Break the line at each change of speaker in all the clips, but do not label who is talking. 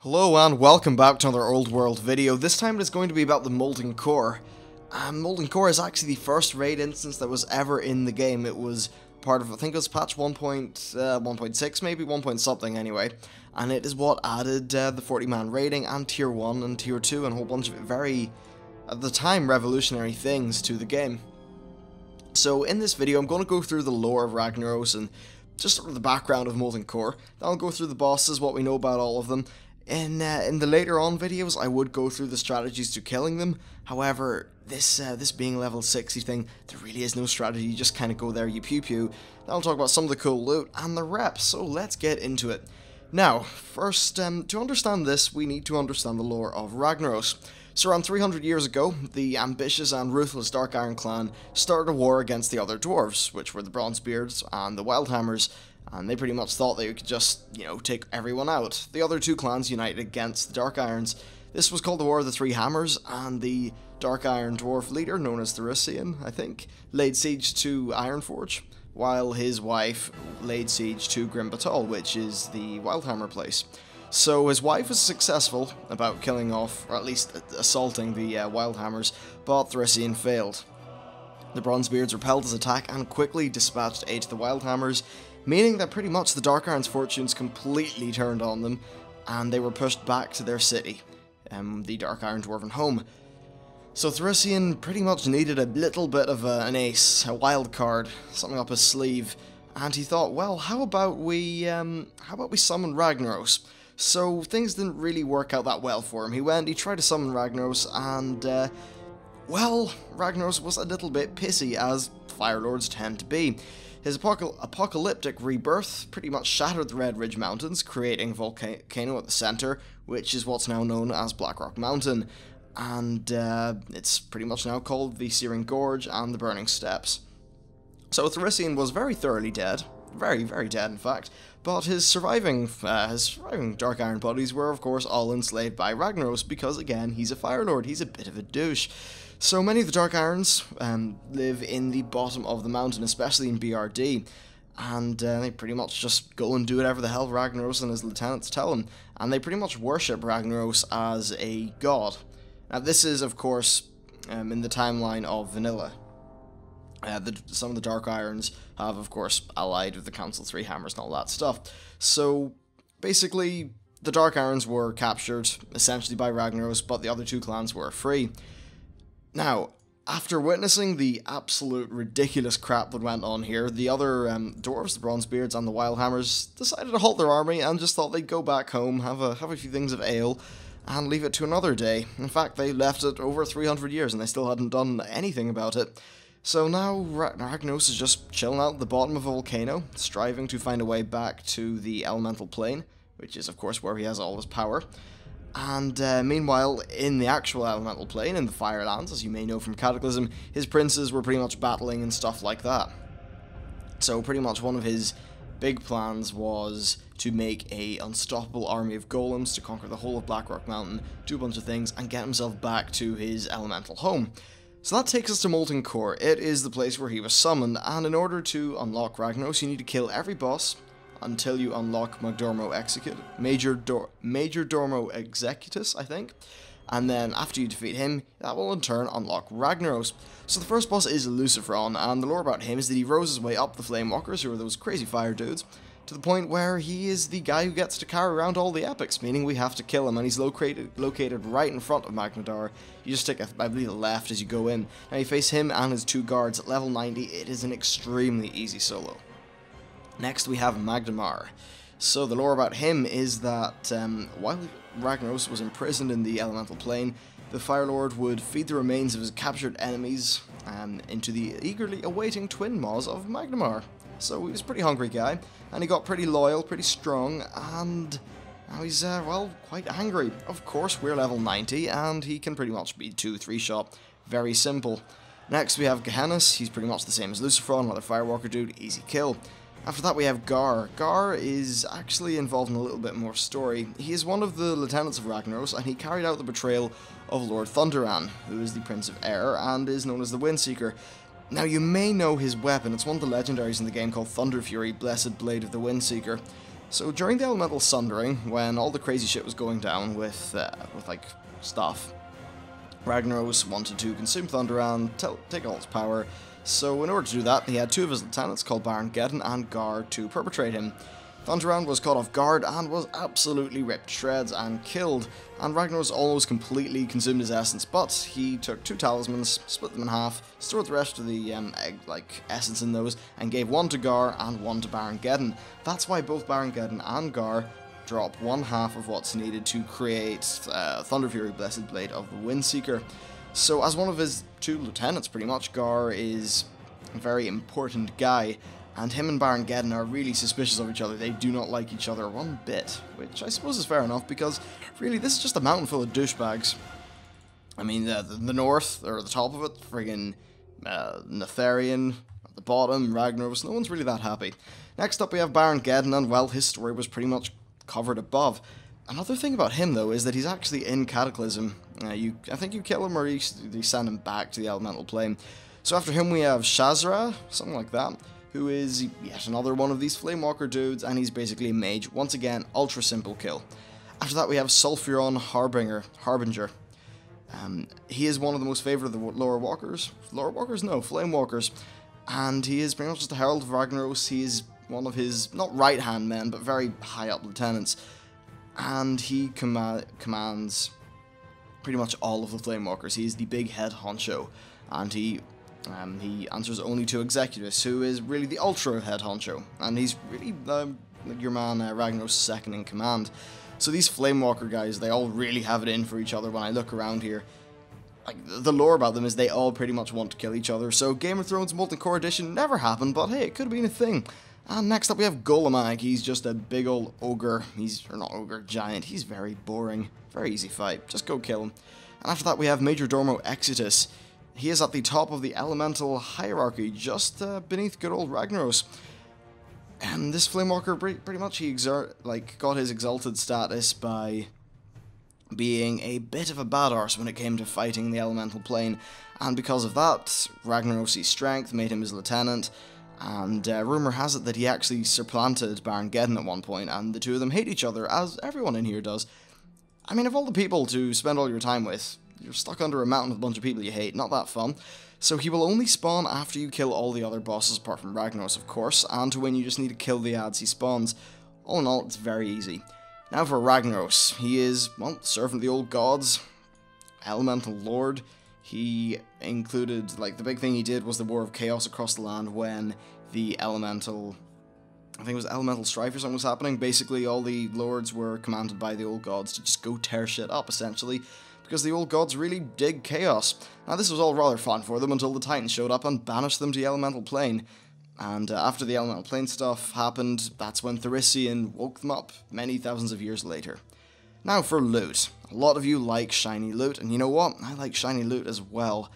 Hello and welcome back to another Old World video. This time it is going to be about the Molten Core. Molten Core is actually the first raid instance that was ever in the game. It was part of, I think it was patch 1.6 maybe, 1 point something anyway. And it is what added the 40-man raiding and Tier 1 and Tier 2 and a whole bunch of very, at the time, revolutionary things to the game. So in this video I'm going to go through the lore of Ragnaros and just sort of the background of Molten Core. Then I'll go through the bosses, what we know about all of them. In the later on videos, I would go through the strategies to killing them. However, this being level 60 thing, there really is no strategy. You just kind of go there, you pew pew. Then I'll talk about some of the cool loot and the reps. So let's get into it. Now, first, to understand this, we need to understand the lore of Ragnaros. So around 300 years ago, the ambitious and ruthless Dark Iron clan started a war against the other dwarves, which were the Bronzebeards and the Wildhammers. And they pretty much thought they could just, take everyone out. The other two clans united against the Dark Irons. This was called the War of the Three Hammers, and the Dark Iron dwarf leader, known as Thracian, I think, laid siege to Ironforge, while his wife laid siege to Grim Batol, which is the Wildhammer place. So his wife was successful about killing off, or at least assaulting the Wildhammers, but Thracian failed. The Bronzebeards repelled his attack and quickly dispatched aid to the Wildhammers, meaning that pretty much the Dark Iron's fortunes completely turned on them, and they were pushed back to their city, the Dark Iron Dwarven home. So Thracian pretty much needed a little bit of an ace, a wild card, something up his sleeve, and he thought, well, how about we summon Ragnaros? So things didn't really work out that well for him. He tried to summon Ragnaros, and well, Ragnaros was a little bit pissy, as Fire Lords tend to be. His apocalyptic rebirth pretty much shattered the Red Ridge Mountains, creating a volcano at the center, which is what's now known as Blackrock Mountain, and it's pretty much now called the Searing Gorge and the Burning Steppes. So Thracian was very thoroughly dead, very, very dead in fact, but his surviving Dark Iron buddies were of course all enslaved by Ragnaros, because again, he's a Fire Lord, he's a bit of a douche. So many of the Dark Irons live in the bottom of the mountain, especially in BRD, and they pretty much just go and do whatever the hell Ragnaros and his lieutenants tell them, and they pretty much worship Ragnaros as a god. Now this is, of course, in the timeline of Vanilla. Some of the Dark Irons have, of course, allied with the Council Three Hammers and all that stuff. So, basically, the Dark Irons were captured, essentially by Ragnaros, but the other two clans were free. Now, after witnessing the absolute ridiculous crap that went on here, the other dwarves, the Bronzebeards and the Wildhammers, decided to halt their army and just thought they'd go back home, have a few things of ale, and leave it to another day. In fact, they left it over 300 years and they still hadn't done anything about it. So now Ragnaros is just chilling out at the bottom of a volcano, striving to find a way back to the elemental plane, which is of course where he has all his power. And meanwhile, in the actual elemental plane, in the Firelands, as you may know from Cataclysm, his princes were pretty much battling and stuff like that. So pretty much one of his big plans was to make a unstoppable army of golems to conquer the whole of Blackrock Mountain, do a bunch of things, and get himself back to his elemental home. So that takes us to Molten Core. It is the place where he was summoned, and in order to unlock Ragnaros, you need to kill every boss until you unlock Majordomo Exodus, I think. And then after you defeat him, that will in turn unlock Ragnaros. So the first boss is Lucifer, and the lore about him is that he rose his way up the Flame Walkers, who are those crazy fire dudes, to the point where he is the guy who gets to carry around all the epics, meaning we have to kill him, and he's located right in front of Magda Mar. You just take, I believe, a left as you go in. Now you face him and his two guards at level 90. It is an extremely easy solo. Next we have Magda Mar. So the lore about him is that while Ragnaros was imprisoned in the elemental plane, the Fire Lord would feed the remains of his captured enemies into the eagerly awaiting twin maws of Magda Mar. So he was a pretty hungry guy, and he got pretty loyal, pretty strong, and now he's, well, quite angry. Of course, we're level 90, and he can pretty much be 2-3 shot. Very simple. Next we have Gehennas. He's pretty much the same as Lucifer, another Firewalker dude, easy kill. After that we have Gara. Gara is actually involved in a little bit more story. He is one of the lieutenants of Ragnaros, and he carried out the betrayal of Lord Thunderan, who is the Prince of Air, and is known as the Windseeker. Now you may know his weapon, it's one of the legendaries in the game called Thunder Fury, Blessed Blade of the Windseeker. So during the Elemental Sundering, when all the crazy shit was going down with like, stuff, Ragnaros wanted to consume Thunder and take all its power, so in order to do that, he had two of his lieutenants called Baron Geddon and Gar to perpetrate him. Thunderand was caught off guard and was absolutely ripped to shreds and killed, and Ragnaros almost completely consumed his essence, but he took two talismans, split them in half, stored the rest of the essence in those, and gave one to Gar and one to Baron Geddon. That's why both Baron Geddon and Gar drop one half of what's needed to create Thunder Fury Blessed Blade of the Windseeker. So as one of his two lieutenants, pretty much, Gar is a very important guy, and him and Baron Geddon are really suspicious of each other. They do not like each other one bit, which I suppose is fair enough, because really this is just a mountain full of douchebags. I mean, the north, or the top of it, friggin' Netherian, at the bottom, Ragnaros, no one's really that happy. Next up we have Baron Geddon, and well, his story was pretty much covered above. Another thing about him, though, is that he's actually in Cataclysm. I think you kill him or you send him back to the Elemental Plane. So after him we have Sha Zora, something like that, who is yet another one of these Flamewalker dudes, and he's basically a mage. Once again, ultra simple kill. After that we have Sulfuron Harbinger. He is one of the most favoured of the Lower Walkers. Lower Walkers? No, Flamewalkers. And he is pretty much just the Herald of Ragnaros. He is one of his, not right-hand men, but very high-up lieutenants. And he commands pretty much all of the Flamewalkers. He's the big head honcho, and he answers only to Executus, who is really the ultra head honcho, and he's really your man Ragnaros' second in command. So these Flamewalker guys, they all really have it in for each other. When I look around here, like, the lore about them is they all pretty much want to kill each other. So Game of Thrones Molten Core Edition never happened, but hey, it could have been a thing. And next up we have Gollum. He's just a big old ogre. Or not ogre, giant. He's very boring. Very easy fight. Just go kill him. And after that we have Majordomo Exodus. He is at the top of the elemental hierarchy, just beneath good old Ragnaros. And this Flamewalker, pretty much he got his exalted status by being a bit of a badass when it came to fighting the elemental plane. And because of that, Ragnaros' strength made him his lieutenant. And rumour has it that he actually supplanted Baron Geddon at one point, and the two of them hate each other, as everyone in here does. I mean, of all the people to spend all your time with, you're stuck under a mountain with a bunch of people you hate, not that fun. So he will only spawn after you kill all the other bosses, apart from Ragnaros, of course, and to win you just need to kill the ads he spawns. All in all, it's very easy. Now for Ragnaros, he is, well, servant of the old gods, elemental lord. He included, like, the big thing he did was the War of Chaos across the land when the elemental, I think it was elemental strife or something was happening. Basically, all the lords were commanded by the old gods to just go tear shit up, essentially, because the old gods really dig chaos. Now, this was all rather fun for them until the Titans showed up and banished them to the elemental plane. And after the elemental plane stuff happened, that's when Therissian woke them up many thousands of years later. Now for loot. A lot of you like shiny loot, and you know what? I like shiny loot as well.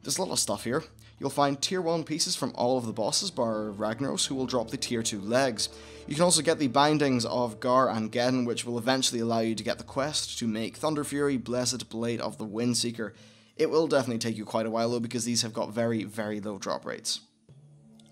There's a lot of stuff here. You'll find tier 1 pieces from all of the bosses, bar Ragnaros, who will drop the tier 2 legs. You can also get the bindings of Gar and Geddon, which will eventually allow you to get the quest to make Thunder Fury Blessed Blade of the Windseeker. It will definitely take you quite a while though, because these have got very, very low drop rates.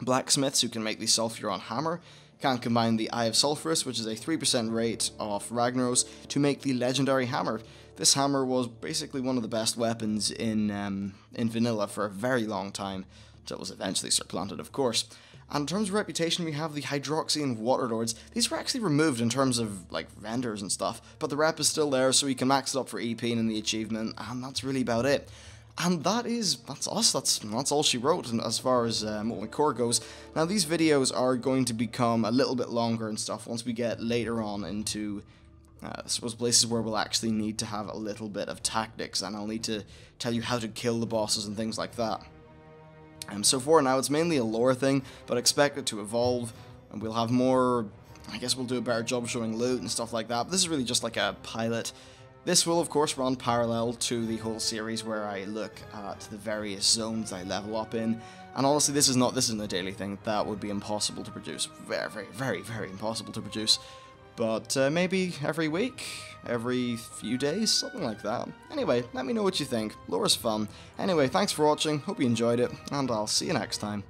Blacksmiths who can make the Sulfuron Hammer can combine the Eye of Sulphurus, which is a 3% rate of Ragnaros, to make the legendary hammer. This hammer was basically one of the best weapons in vanilla for a very long time, until it was eventually supplanted, of course. And in terms of reputation, we have the Hydroxian Waterlords. These were actually removed in terms of, like, vendors and stuff, but the rep is still there, so you can max it up for EP in the achievement, and that's really about it. And that's us, that's all she wrote as far as Molten Core goes. Now these videos are going to become a little bit longer and stuff once we get later on into, I suppose, places where we'll actually need to have a little bit of tactics, and I'll need to tell you how to kill the bosses and things like that. So for now, it's mainly a lore thing, but expect it to evolve, and we'll have more, I guess we'll do a better job showing loot and stuff like that, but this is really just like a pilot. This will, of course, run parallel to the whole series where I look at the various zones I level up in. And honestly, this isn't a daily thing. That would be impossible to produce. Very, very, very, very impossible to produce. But maybe every week, every few days, something like that. Anyway, let me know what you think. Lore's fun. Anyway, thanks for watching, hope you enjoyed it, and I'll see you next time.